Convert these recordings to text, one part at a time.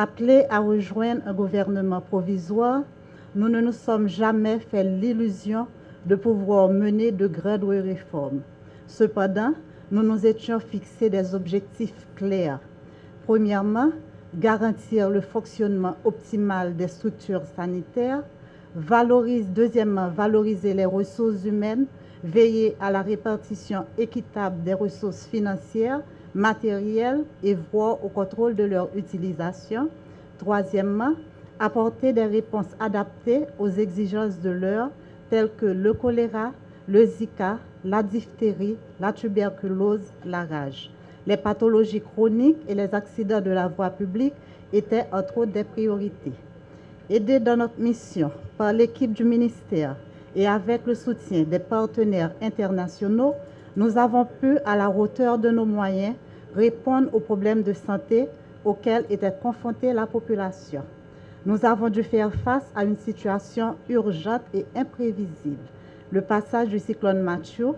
Appelés à rejoindre un gouvernement provisoire, nous ne nous sommes jamais fait l'illusion de pouvoir mener de grandes réformes. Cependant, nous nous étions fixés des objectifs clairs. Premièrement, garantir le fonctionnement optimal des structures sanitaires. Deuxièmement, valoriser les ressources humaines, veiller à la répartition équitable des ressources financières, matérielles et voir au contrôle de leur utilisation. Troisièmement, apporter des réponses adaptées aux exigences de l'heure, telles que le choléra, le Zika, la diphtérie, la tuberculose, la rage. Les pathologies chroniques et les accidents de la voie publique étaient entre autres des priorités. Aidés dans notre mission par l'équipe du ministère et avec le soutien des partenaires internationaux, nous avons pu, à la hauteur de nos moyens, répondre aux problèmes de santé auxquels était confrontée la population. Nous avons dû faire face à une situation urgente et imprévisible, le passage du cyclone Matthew,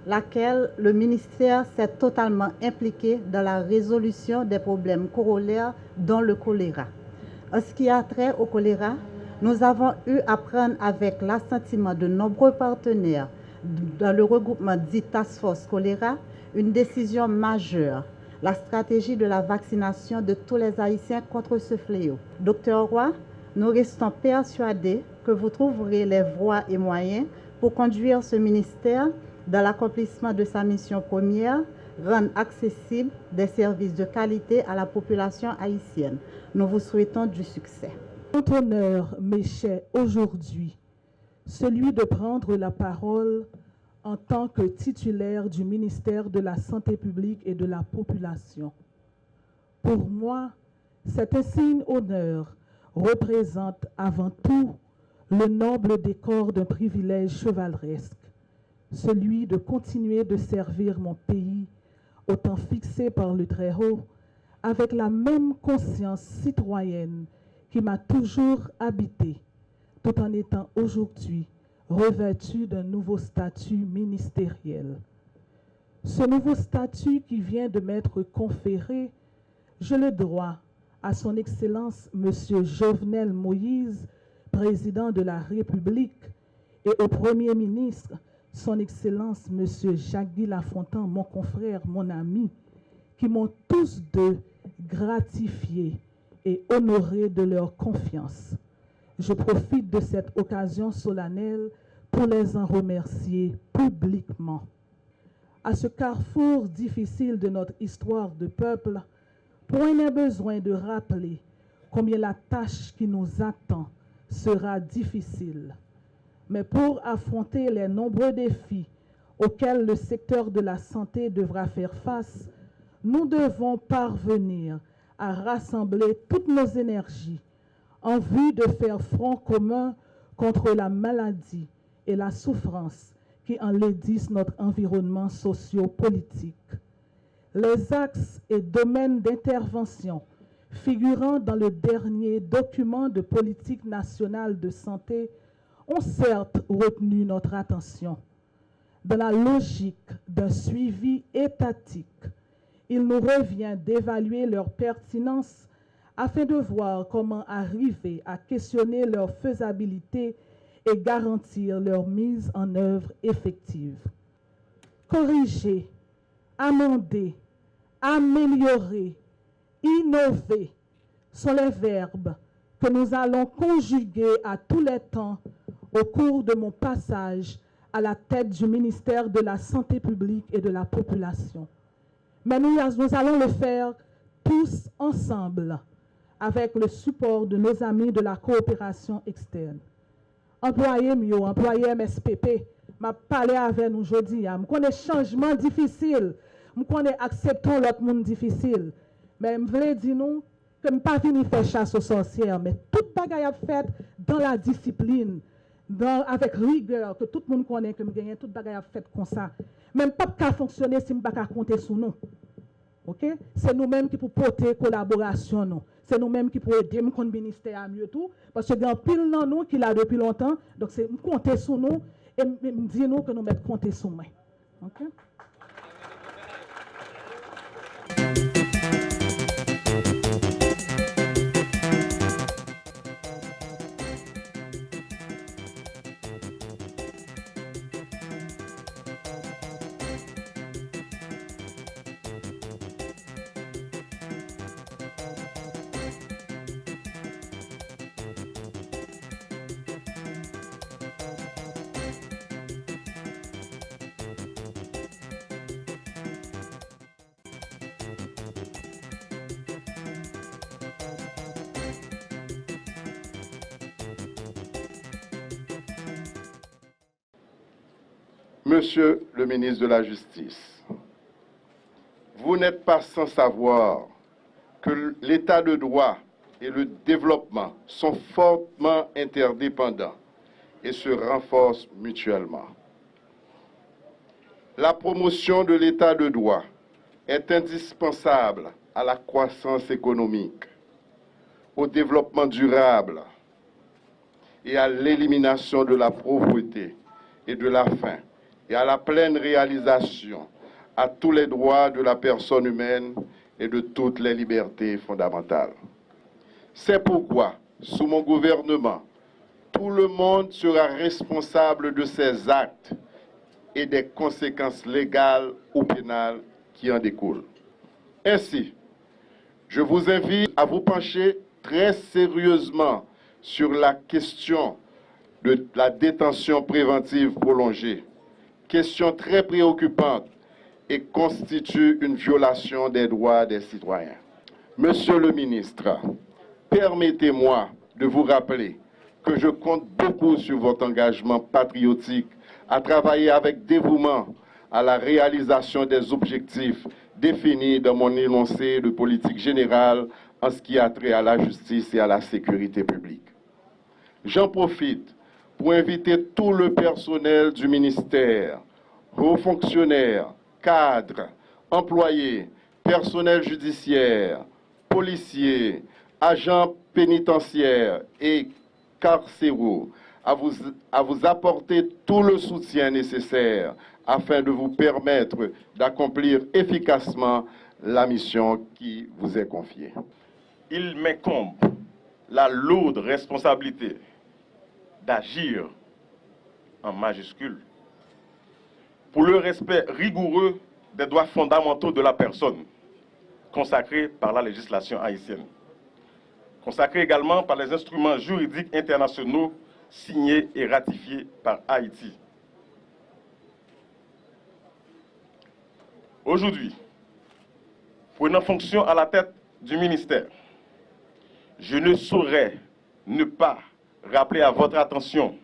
laquelle le ministère s'est totalement impliqué dans la résolution des problèmes corollaires, dont le choléra. En ce qui a trait au choléra, nous avons eu à prendre avec l'assentiment de nombreux partenaires dans le regroupement dit Task Force Choléra une décision majeure, la stratégie de la vaccination de tous les Haïtiens contre ce fléau. Docteur Roy, nous restons persuadés que vous trouverez les voies et moyens pour conduire ce ministère dans l'accomplissement de sa mission première, rendre accessibles des services de qualité à la population haïtienne. Nous vous souhaitons du succès. Mon honneur m'échait aujourd'hui celui de prendre la parole en tant que titulaire du ministère de la Santé publique et de la population. Pour moi, cet insigne honneur représente avant tout le noble décor d'un privilège chevaleresque, celui de continuer de servir mon pays au temps fixé par le Très-Haut, avec la même conscience citoyenne qui m'a toujours habité, tout en étant aujourd'hui revêtu d'un nouveau statut ministériel. Ce nouveau statut qui vient de m'être conféré, je le dois à son Excellence M. Jovenel Moïse, président de la République, et au Premier ministre, son Excellence M. Jacques-Guy Lafontaine, mon confrère, mon ami, qui m'ont tous deux gratifié et honoré de leur confiance. Je profite de cette occasion solennelle pour les en remercier publiquement. À ce carrefour difficile de notre histoire de peuple, point n'est besoin de rappeler combien la tâche qui nous attend sera difficile. Mais pour affronter les nombreux défis auxquels le secteur de la santé devra faire face, nous devons parvenir à rassembler toutes nos énergies en vue de faire front commun contre la maladie et la souffrance qui enlaidissent notre environnement socio-politique. Les axes et domaines d'intervention figurant dans le dernier document de politique nationale de santé ont certes retenu notre attention. Dans la logique d'un suivi étatique, il nous revient d'évaluer leur pertinence afin de voir comment arriver à questionner leur faisabilité et garantir leur mise en œuvre effective. Corriger, amender, améliorer, innover sont les verbes que nous allons conjuguer à tous les temps au cours de mon passage à la tête du ministère de la Santé publique et de la population. Mais nous allons le faire tous ensemble, avec le support de nos amis de la coopération externe. Employé mieux, employé MSPP, m'a parlé avec nous aujourd'hui. Je connais changement difficile, je connais acceptons l'autre monde difficile. Mais je voulais dire nous que je ne pas venir faire chasse aux sorcières, mais toute bagaille a fait dans la discipline, avec rigueur, que tout le monde connaît que je gagne, toute bagaille a fait comme ça. Même pas qu'à fonctionner si je ne peux pas compter sur nous. Okay? C'est nous-mêmes qui pouvons porter collaboration. Nous. C'est nous-mêmes qui pouvons aider le ministère à mieux tout. Parce que il y a pile dans nous qui l'a depuis longtemps. Donc, c'est compter sur nous et dire nous que nous mettons compter sur nous. Okay? Monsieur le ministre de la Justice, vous n'êtes pas sans savoir que l'état de droit et le développement sont fortement interdépendants et se renforcent mutuellement. La promotion de l'état de droit est indispensable à la croissance économique, au développement durable et à l'élimination de la pauvreté et de la faim et à la pleine réalisation à tous les droits de la personne humaine et de toutes les libertés fondamentales. C'est pourquoi, sous mon gouvernement, tout le monde sera responsable de ses actes et des conséquences légales ou pénales qui en découlent. Ainsi, je vous invite à vous pencher très sérieusement sur la question de la détention préventive prolongée, question très préoccupante et constitue une violation des droits des citoyens. Monsieur le ministre, permettez-moi de vous rappeler que je compte beaucoup sur votre engagement patriotique à travailler avec dévouement à la réalisation des objectifs définis dans mon énoncé de politique générale en ce qui a trait à la justice et à la sécurité publique. J'en profite pour inviter tout le personnel du ministère, hauts fonctionnaires, cadres, employés, personnel judiciaire, policiers, agents pénitentiaires et carcéraux à vous apporter tout le soutien nécessaire afin de vous permettre d'accomplir efficacement la mission qui vous est confiée. Il m'incombe la lourde responsabilité d'agir en majuscule pour le respect rigoureux des droits fondamentaux de la personne, consacrés par la législation haïtienne, consacrés également par les instruments juridiques internationaux signés et ratifiés par Haïti. Aujourd'hui, prenant fonction à la tête du ministère, je ne saurais ne pas rappeler à votre attention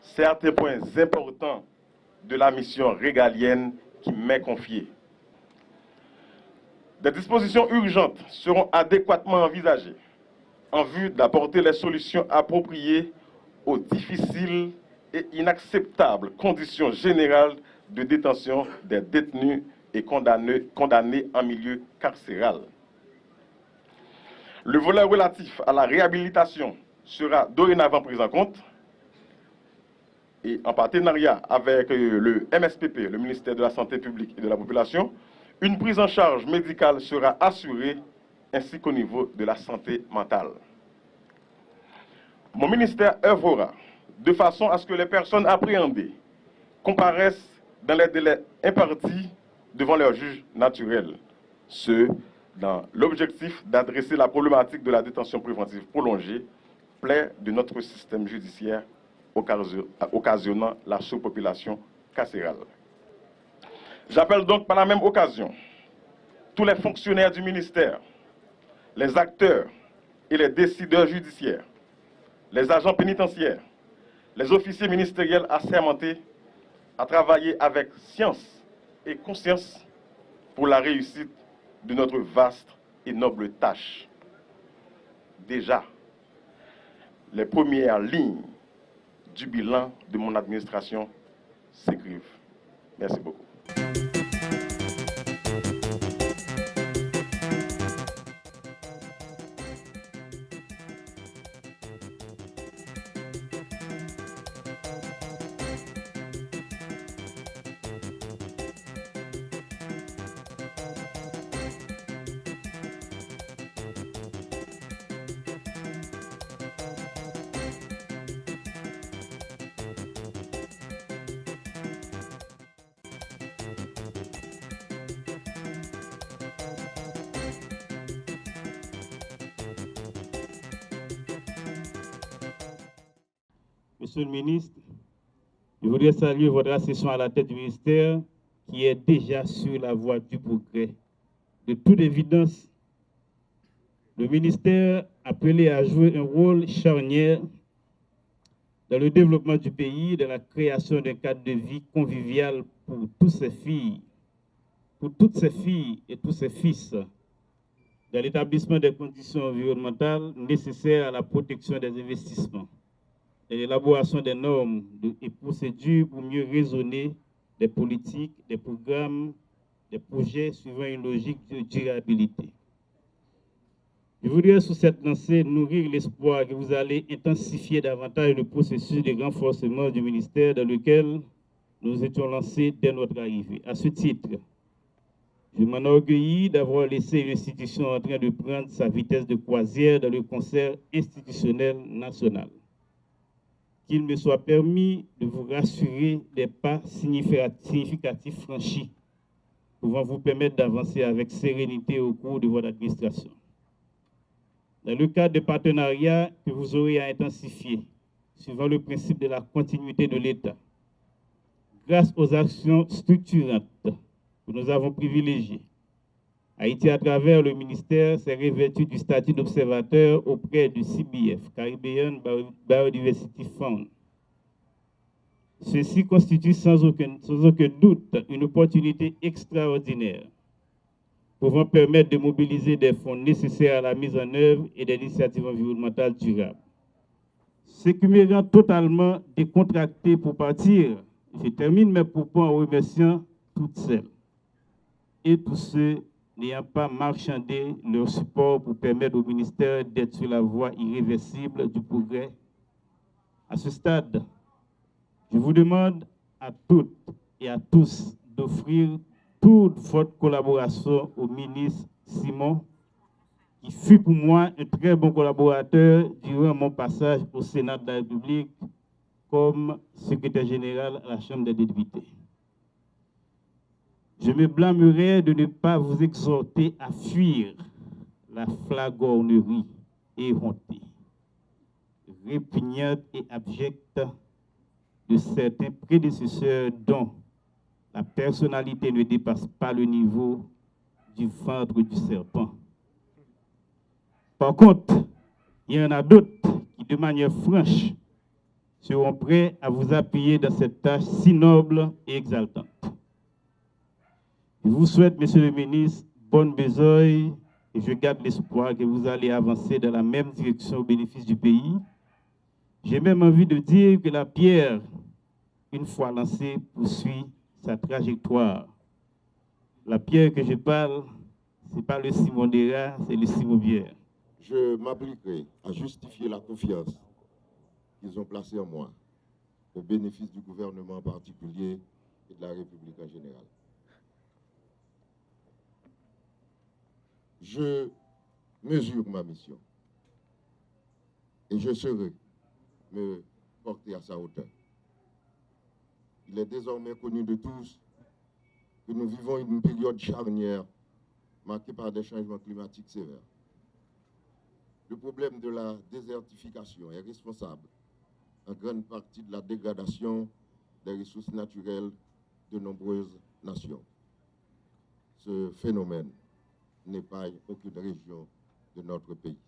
certains points importants de la mission régalienne qui m'est confiée. Des dispositions urgentes seront adéquatement envisagées en vue d'apporter les solutions appropriées aux difficiles et inacceptables conditions générales de détention des détenus et condamnés en milieu carcéral. Le volet relatif à la réhabilitation sera dorénavant pris en compte et en partenariat avec le MSPP, le ministère de la Santé publique et de la Population, une prise en charge médicale sera assurée ainsi qu'au niveau de la santé mentale. Mon ministère œuvrera de façon à ce que les personnes appréhendées comparaissent dans les délais impartis devant leur juge naturel, ce dans l'objectif d'adresser la problématique de la détention préventive prolongée, plaie de notre système judiciaire occasionnant la surpopulation carcérale. J'appelle donc par la même occasion tous les fonctionnaires du ministère, les acteurs et les décideurs judiciaires, les agents pénitentiaires, les officiers ministériels assermentés à travailler avec science et conscience pour la réussite de notre vaste et noble tâche. Déjà, les premières lignes du bilan de mon administration s'écrivent. Merci beaucoup. Monsieur le ministre, je voudrais saluer votre accession à la tête du ministère qui est déjà sur la voie du progrès. De toute évidence, le ministère appelé à jouer un rôle charnière dans le développement du pays, dans la création d'un cadre de vie convivial pour toutes ces filles et tous ces fils, dans l'établissement des conditions environnementales nécessaires à la protection des investissements, et l'élaboration des normes et procédures pour mieux raisonner des politiques, des programmes, des projets suivant une logique de durabilité. Je voudrais, sous cette lancée, nourrir l'espoir que vous allez intensifier davantage le processus de renforcement du ministère dans lequel nous étions lancés dès notre arrivée. À ce titre, je m'enorgueillis d'avoir laissé une institution en train de prendre sa vitesse de croisière dans le concert institutionnel national. Qu'il me soit permis de vous rassurer des pas significatifs franchis, pouvant vous permettre d'avancer avec sérénité au cours de votre administration. Dans le cadre de partenariats que vous aurez à intensifier, suivant le principe de la continuité de l'État, grâce aux actions structurantes que nous avons privilégiées, Haïti, à travers le ministère, s'est revêtu du statut d'observateur auprès du CBF, Caribbean Biodiversity Fund. Ceci constitue sans aucun doute une opportunité extraordinaire, pouvant permettre de mobiliser des fonds nécessaires à la mise en œuvre et des initiatives environnementales durables. Ce qui me rend totalement décontracté pour partir, je termine mes propos en remerciant toutes celles et tous ceux n'ayant pas marchandé leur support pour permettre au ministère d'être sur la voie irréversible du progrès. À ce stade, je vous demande à toutes et à tous d'offrir toute votre collaboration au ministre Simon, qui fut pour moi un très bon collaborateur durant mon passage au Sénat de la République comme secrétaire général à la Chambre des députés. Je me blâmerais de ne pas vous exhorter à fuir la flagornerie éhontée, répugnante et abjecte de certains prédécesseurs dont la personnalité ne dépasse pas le niveau du ventre du serpent. Par contre, il y en a d'autres qui, de manière franche, seront prêts à vous appuyer dans cette tâche si noble et exaltante. Je vous souhaite, Monsieur le ministre, bonne besogne et je garde l'espoir que vous allez avancer dans la même direction au bénéfice du pays. J'ai même envie de dire que la pierre, une fois lancée, poursuit sa trajectoire. La pierre que je parle, ce n'est pas le Simon Dera, c'est le Simon Bière. Je m'appliquerai à justifier la confiance qu'ils ont placée en moi, au bénéfice du gouvernement en particulier et de la République en général. Je mesure ma mission et je saurai me porter à sa hauteur. Il est désormais connu de tous que nous vivons une période charnière marquée par des changements climatiques sévères. Le problème de la désertification est responsable en grande partie de la dégradation des ressources naturelles de nombreuses nations. Ce phénomène n'épargne aucune région de notre pays.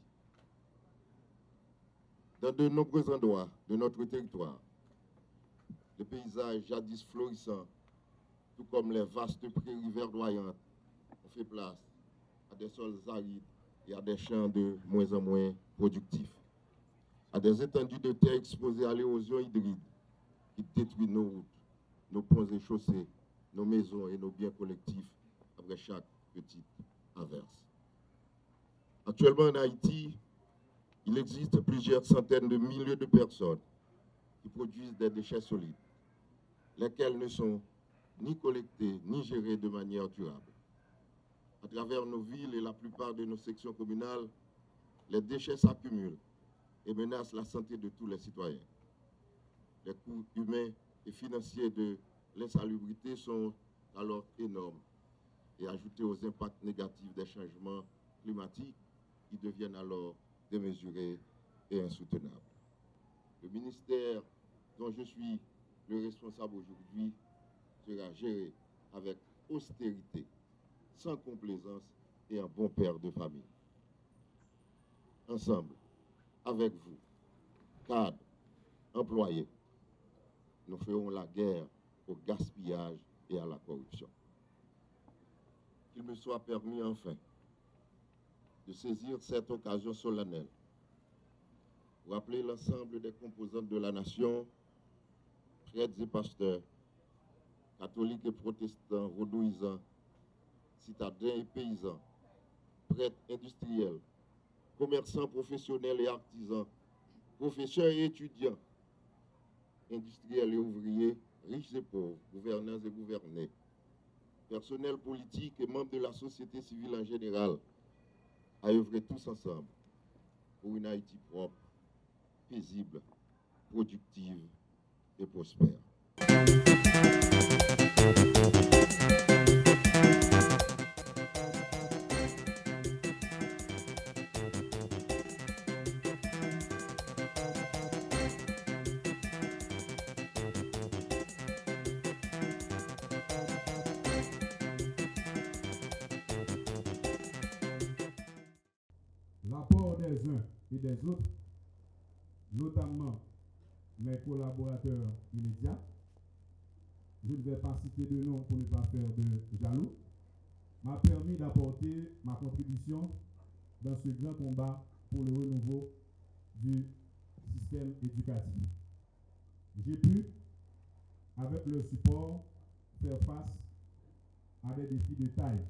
Dans de nombreux endroits de notre territoire, les paysages jadis florissants, tout comme les vastes prairies verdoyantes, ont fait place à des sols arides et à des champs de moins en moins productifs, à des étendues de terre exposées à l'érosion hydraulique qui détruit nos routes, nos ponts et chaussées, nos maisons et nos biens collectifs après chaque petite averse. Actuellement en Haïti, il existe plusieurs centaines de milliers de personnes qui produisent des déchets solides, lesquels ne sont ni collectés ni gérés de manière durable. À travers nos villes et la plupart de nos sections communales, les déchets s'accumulent et menacent la santé de tous les citoyens. Les coûts humains et financiers de l'insalubrité sont alors énormes et ajoutés aux impacts négatifs des changements climatiques qui deviennent alors démesurés et insoutenables. Le ministère dont je suis le responsable aujourd'hui sera géré avec austérité, sans complaisance et un bon père de famille. Ensemble, avec vous, cadres, employés. Nous ferons la guerre au gaspillage et à la corruption. Qu'il me soit permis enfin de saisir cette occasion solennelle pour rappeler l'ensemble des composantes de la nation, prêtres et pasteurs, catholiques et protestants, vaudouisants, citadins et paysans, prêtres industriels, commerçants professionnels et artisans, professeurs et étudiants, industriels et ouvriers, riches et pauvres, gouvernants et gouvernés, personnel politique et membres de la société civile en général, à œuvrer tous ensemble pour une Haïti propre, paisible, productive et prospère. L'apport des uns et des autres, notamment mes collaborateurs immédiats, je ne vais pas citer de nom pour ne pas faire de jaloux, m'a permis d'apporter ma contribution dans ce grand combat pour le renouveau du système éducatif. J'ai pu, avec leur support, faire face à des défis de taille,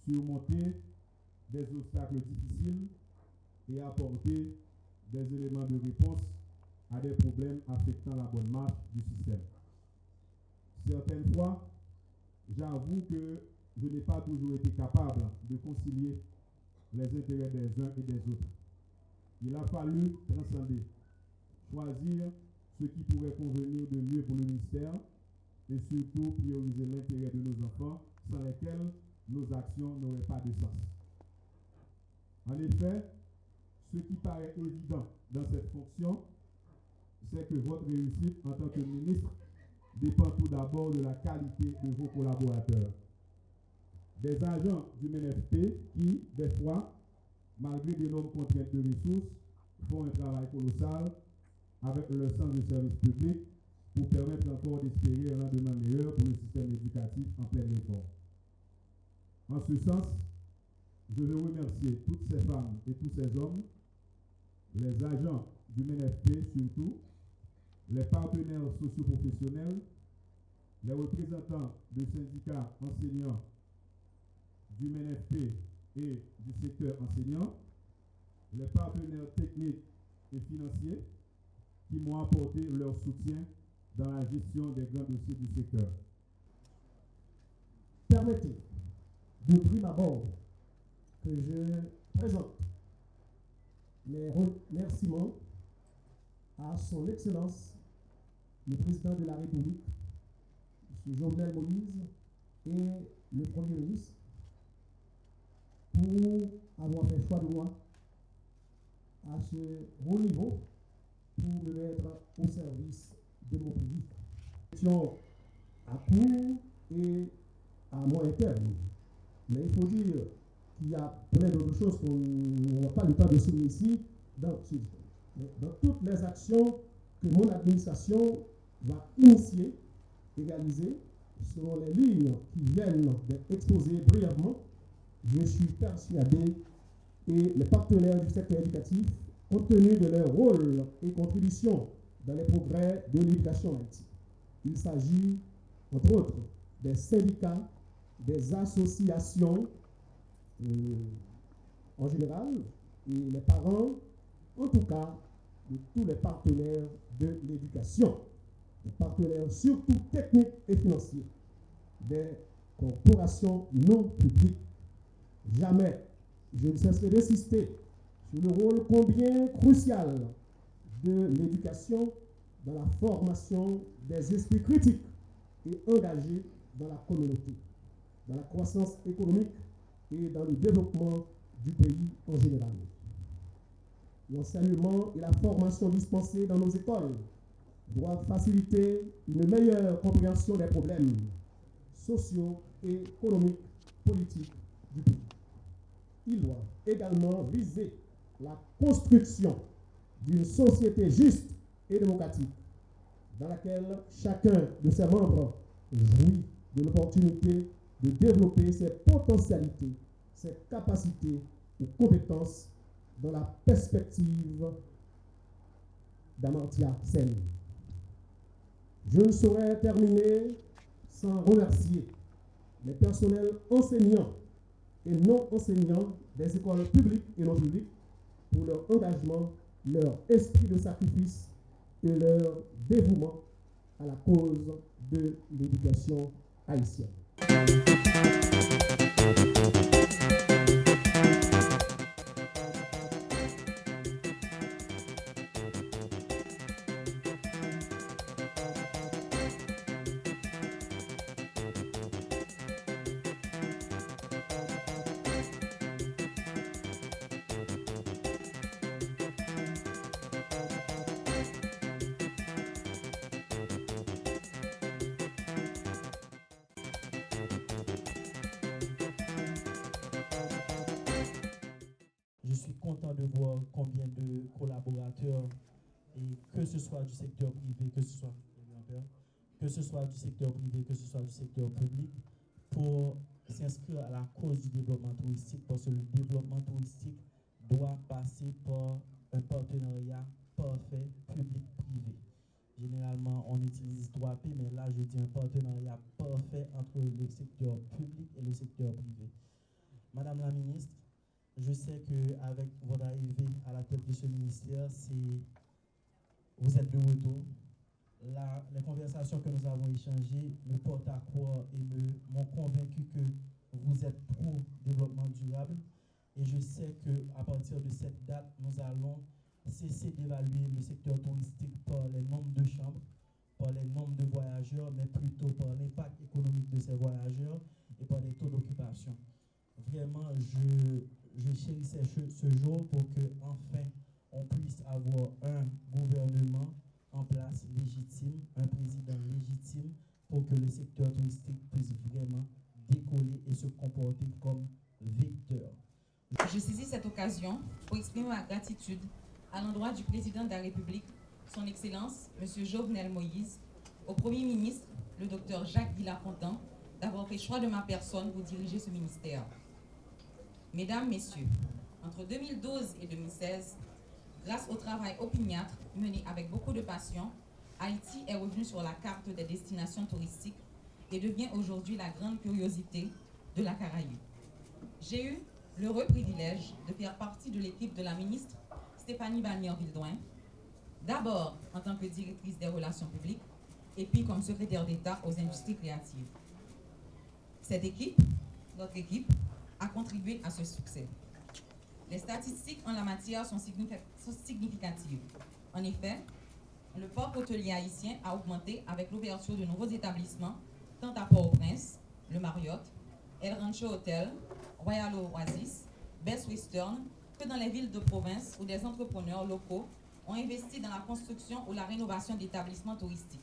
surmonter des obstacles difficiles et apporter des éléments de réponse à des problèmes affectant la bonne marche du système. Certaines fois, j'avoue que je n'ai pas toujours été capable de concilier les intérêts des uns et des autres. Il a fallu transcender, choisir ce qui pourrait convenir de mieux pour le ministère et surtout prioriser l'intérêt de nos enfants sans lesquels nos actions n'auraient pas de sens. En effet, ce qui paraît évident dans cette fonction, c'est que votre réussite en tant que ministre dépend tout d'abord de la qualité de vos collaborateurs. Des agents du MNFP qui, des fois, malgré d'énormes contraintes de ressources, font un travail colossal avec leur sens de service public pour permettre encore d'espérer un lendemain meilleur pour le système éducatif en pleine réforme. En ce sens, je veux remercier toutes ces femmes et tous ces hommes, les agents du MNFP surtout, les partenaires socio-professionnels, les représentants de syndicats enseignants du MNFP et du secteur enseignant, les partenaires techniques et financiers qui m'ont apporté leur soutien dans la gestion des grands dossiers du secteur. Permettez de prime abord que je présente mes remerciements à son Excellence, le Président de la République, M. Jovenel Moïse, et le Premier ministre, pour avoir fait choix de moi à ce haut niveau pour me mettre au service de mon pays. Question à court et à moyen terme. Mais il faut dire qu'il y a plein d'autres choses qu'on n'a pas le temps de souligner ici dans toutes les actions que mon administration va initier et réaliser selon les lignes qui viennent d'être exposées brièvement. Je suis persuadé et les partenaires du secteur éducatif, compte tenu de leur rôle et contribution dans les progrès de l'éducation en Haïti. Il s'agit, entre autres, des syndicats, des associations en général, et les parents, en tout cas, de tous les partenaires de l'éducation, les partenaires surtout techniques et financiers, des corporations non publiques. Jamais je ne cesserai d'insister sur le rôle combien crucial de l'éducation dans la formation des esprits critiques et engagés dans la communauté, dans la croissance économique et dans le développement du pays en général. L'enseignement et la formation dispensée dans nos écoles doivent faciliter une meilleure compréhension des problèmes sociaux et économiques, politiques du pays. Il doit également viser la construction d'une société juste et démocratique, dans laquelle chacun de ses membres jouit de l'opportunité de développer ses potentialités, ses capacités ou compétences dans la perspective d'Amartya Sen. Je ne saurais terminer sans remercier les personnels enseignants et non enseignants des écoles publiques et non publiques pour leur engagement, leur esprit de sacrifice et leur dévouement à la cause de l'éducation haïtienne. Je suis content de voir combien de collaborateurs, et que ce soit du secteur privé, que ce soit du secteur privé, que ce soit du secteur public, pour s'inscrire à la cause du développement touristique, parce que le développement touristique doit passer par un partenariat parfait public-privé. Généralement, on utilise 3P, mais là, je dis un partenariat parfait entre le secteur public et le secteur privé. Madame la ministre, je sais qu'avec votre arrivée à la tête de ce ministère, vous êtes de retour. Les conversations que nous avons échangées me portent à croire et m'ont convaincu que vous êtes pro-développement durable. Et je sais qu'à partir de cette date, nous allons cesser d'évaluer le secteur touristique par les nombres de chambres, par les nombres de voyageurs, mais plutôt par l'impact économique de ces voyageurs et par les taux d'occupation. Vraiment, je chérissais ce jour pour que enfin on puisse avoir un gouvernement en place légitime, un président légitime, pour que le secteur touristique puisse vraiment décoller et se comporter comme vecteur. Je saisis cette occasion pour exprimer ma gratitude à l'endroit du président de la République, son Excellence, M. Jovenel Moïse, au Premier ministre, le Dr Jacques Villa-Fontan, d'avoir fait choix de ma personne pour diriger ce ministère. Mesdames, Messieurs, entre 2012 et 2016, grâce au travail opiniâtre mené avec beaucoup de passion, Haïti est revenu sur la carte des destinations touristiques et devient aujourd'hui la grande curiosité de la Caraïbe. J'ai eu l'heureux privilège de faire partie de l'équipe de la ministre Stéphanie Barnier-Vildouin, d'abord en tant que directrice des relations publiques et puis comme secrétaire d'État aux industries créatives. Cette équipe, notre équipe, a contribué à ce succès. Les statistiques en la matière sont significatives. En effet, le parc hôtelier haïtien a augmenté avec l'ouverture de nouveaux établissements, tant à Port-au-Prince, le Marriott, El Rancho Hotel, Royal Oasis, Best Western, que dans les villes de province où des entrepreneurs locaux ont investi dans la construction ou la rénovation d'établissements touristiques.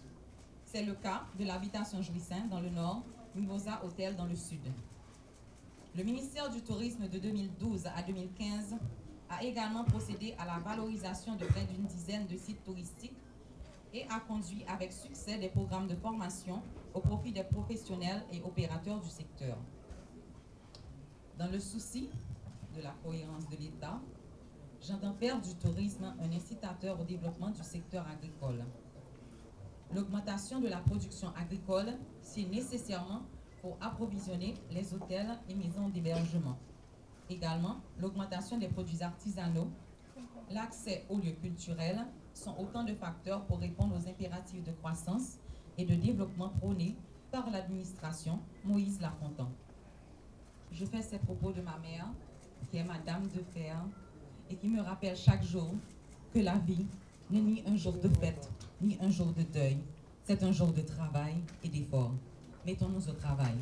C'est le cas de l'habitation Jouissin dans le nord, Mimosa Hotel dans le sud. Le ministère du Tourisme de 2012 à 2015 a également procédé à la valorisation de près d'une dizaine de sites touristiques et a conduit avec succès des programmes de formation au profit des professionnels et opérateurs du secteur. Dans le souci de la cohérence de l'État, j'entends faire du tourisme un incitateur au développement du secteur agricole. L'augmentation de la production agricole, c'est nécessairement pour approvisionner les hôtels et maisons d'hébergement. Également, l'augmentation des produits artisanaux, l'accès aux lieux culturels sont autant de facteurs pour répondre aux impératifs de croissance et de développement prônés par l'administration Moïse Lafontan. Je fais ces propos de ma mère, qui est ma dame de fer, et qui me rappelle chaque jour que la vie n'est ni un jour de fête, ni un jour de deuil. C'est un jour de travail et d'effort. Mettons-nous au travail.